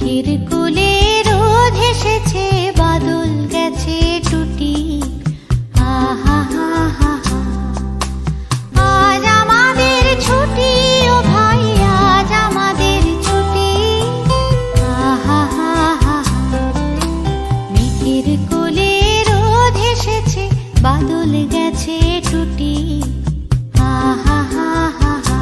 মেঘের কোলে রোদ হেসেছে, বাদল গেছে টুটি। আহা হা হা হা, আজ আমাদের ছুটি, ও ভাই আজ আমাদের ছুটি। আহা হা হা, মেঘের কোলে রোদ হেসেছে, বাদল গেছে টুটি। আহা হা হা হা,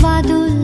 বাদল